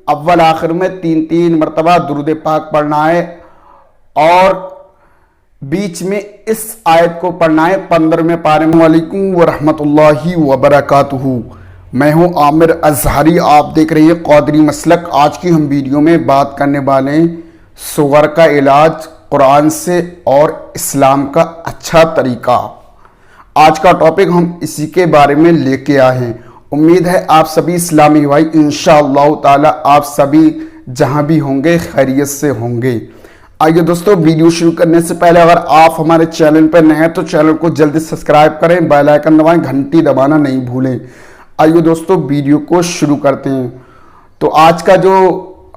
اول آخر میں 3 مرتبہ درود پاک پڑھنا ہے اور بیچ میں اس آیت کو پڑھنا ہے 15ویں پارے میں۔ وعلیکم ورحمۃ اللہ وبرکاتہ۔ میں ہوں عامر اظہری، آپ دیکھ رہی ہیں قادری مسلک۔ آج کی ہم ویڈیو میں بات کرنے والے ہیں سغر کا علاج قرآن سے اور اسلام کا اچھا طریقہ۔ آج کا ٹاپک ہم اسی کے بارے میں لے کے آئے ہیں۔ امید ہے آپ سبھی اسلامی بھائی انشاءاللہ تعالی آپ سبھی جہاں بھی ہوں گے خیریت سے ہوں گے۔ آئیے دوستو، ویڈیو شروع کرنے سے پہلے اگر آپ ہمارے چینل پر نئے ہیں تو چینل کو جلدی سبسکرائب کریں، بیل آئیکن دبائیں، گھنٹی دبانا نہیں بھولیں۔ آئیے دوستو ویڈیو کو شروع کرتے ہیں۔ تو آج کا جو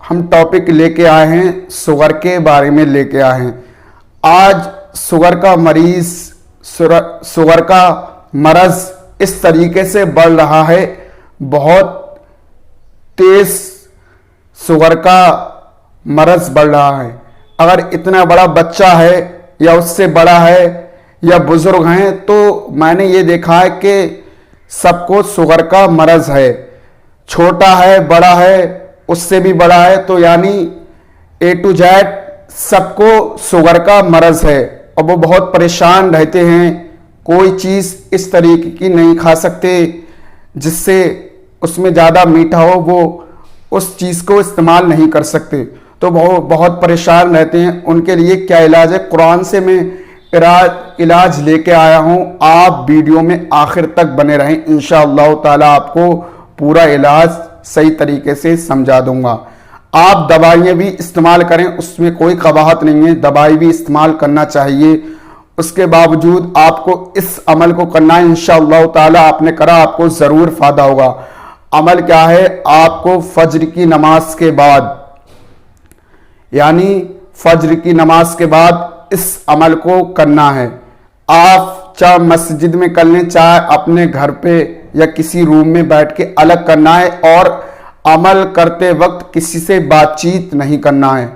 ہم ٹاپک لے کے آئے ہیں سغر کے بارے میں لے کے آئے ہیں۔ آج سغر کا مرض اس طریقے سے بڑھ رہا ہے، بہت تیز سغر کا مرض بڑھ رہا ہے۔ اگر اتنا بڑا بچہ ہے یا اس سے بڑا ہے یا بزرگ ہیں تو میں نے یہ دیکھا ہے کہ سب کو سغر کا مرض ہے، چھوٹا ہے بڑا ہے اس سے بھی بڑا ہے، تو یعنی A to Z سب کو سغر کا مرض ہے اور وہ بہت پریشان رہتے ہیں۔ کوئی چیز اس طریقے کی نہیں کھا سکتے جس سے اس میں زیادہ میٹھا ہو، وہ اس چیز کو استعمال نہیں کر سکتے، تو وہ بہت پریشان رہتے ہیں۔ ان کے لیے کیا علاج ہے، قرآن سے میں علاج لے کے آیا ہوں۔ آپ ویڈیو میں آخر تک بنے رہیں، انشاءاللہ تعالی آپ کو پورا علاج صحیح طریقے سے سمجھا دوں گا۔ آپ دوائیاں بھی استعمال کریں، اس میں کوئی قباحت نہیں ہے، دوائی بھی استعمال کرنا چاہیے۔ اس کے باوجود آپ کو اس عمل کو کرنا ہے، انشاءاللہ تعالی آپ نے کرا آپ کو ضرور فائدہ ہوگا۔ عمل کیا ہے، آپ کو فجر کی نماز کے بعد، یعنی فجر کی نماز کے بعد اس عمل کو کرنا ہے۔ آپ چاہے مسجد میں کر لیں، چاہے اپنے گھر پہ یا کسی روم میں بیٹھ کے الگ کرنا ہے، اور عمل کرتے وقت کسی سے بات چیت نہیں کرنا ہے۔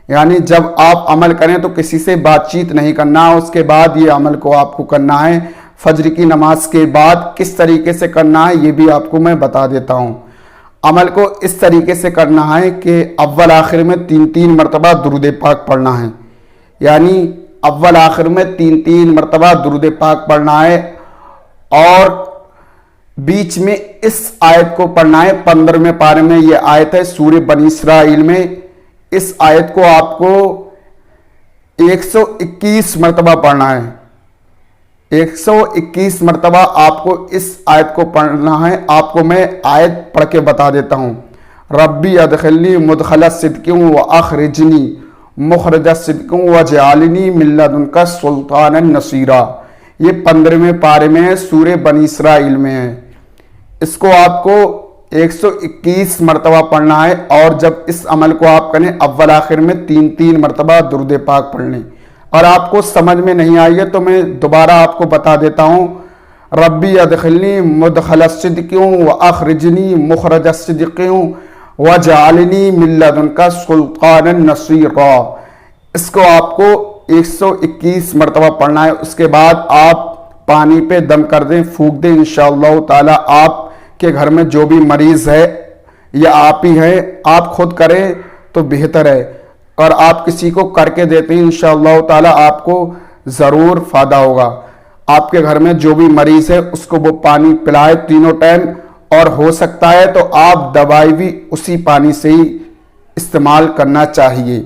یعنی جب آپ عمل کریں تو کسی سے بات چیت نہیں کرنا ہے، اس کے بعد یہ عمل کو آپ کو کرنا ہے۔ فجر کی نماز کے بعد کس طریقے سے کرنا ہے یہ بھی آپ کو میں بتا دیتا ہوں۔ عمل کو اس طریقے سے کرنا ہے کہ اول آخر میں 3 مرتبہ درود پاک پڑھنا ہے، یعنی اول آخر میں 3 مرتبہ درود پاک پڑھنا ہے اور بیچ میں اس آیت کو پڑھنا ہے۔ 15ویں پارے میں یہ آیت ہے سورہ بنی اسرائیل میں۔ اس آیت کو آپ کو 121 مرتبہ پڑھنا ہے، 121 مرتبہ آپ کو اس آیت کو پڑھنا ہے۔ آپ کو میں آیت پڑھ کے بتا دیتا ہوں۔ ربی ادخلنی مدخل صدق واخرجنی مخرج صدق واجعلنی من لدنک سلطانا نصیرا۔ یہ 15ویں پارے میں ہے، سورہ بنی اسرائیل میں ہے۔ اس کو آپ کو 121 مرتبہ پڑھنا ہے، اور جب اس عمل کو آپ کریں اول آخر میں 3 مرتبہ درود پاک پڑھ لیں۔ اور آپ کو سمجھ میں نہیں آئی ہے تو میں دوبارہ آپ کو بتا دیتا ہوں۔ ربی ادخلنی مدخل صدق واخرجنی مخرج صدق واجعلنی من لدنک سلطانا نصیرا۔ اس کو آپ کو 121 مرتبہ پڑھنا ہے۔ اس کے بعد آپ پانی پہ دم کر دیں، پھونک دیں، انشاءاللہ تعالی آپ کے گھر میں جو بھی مریض ہے یا آپ ہی ہیں، آپ خود کریں تو بہتر ہے، اور آپ کسی کو کر کے دیتے ہیں انشاءاللہ تعالی آپ کو ضرور فائدہ ہوگا۔ آپ کے گھر میں جو بھی مریض ہے اس کو وہ پانی پلائے 3 ٹائم، اور ہو سکتا ہے تو آپ دوائی بھی اسی پانی سے ہی استعمال کرنا چاہیے۔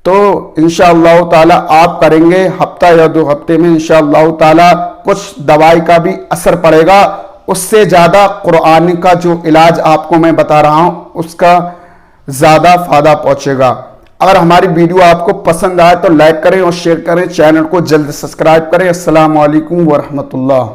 تو انشاءاللہ تعالی آپ کریں گے ہفتہ یا 2 ہفتے میں انشاءاللہ تعالی کچھ دوائی کا بھی اثر پڑے گا، اس سے زیادہ قرآن کا جو علاج آپ کو میں بتا رہا ہوں اس کا زیادہ فائدہ پہنچے گا۔ اگر ہماری ویڈیو آپ کو پسند آئے تو لائک کریں اور شیئر کریں، چینل کو جلد سبسکرائب کریں۔ السلام علیکم ورحمۃ اللہ۔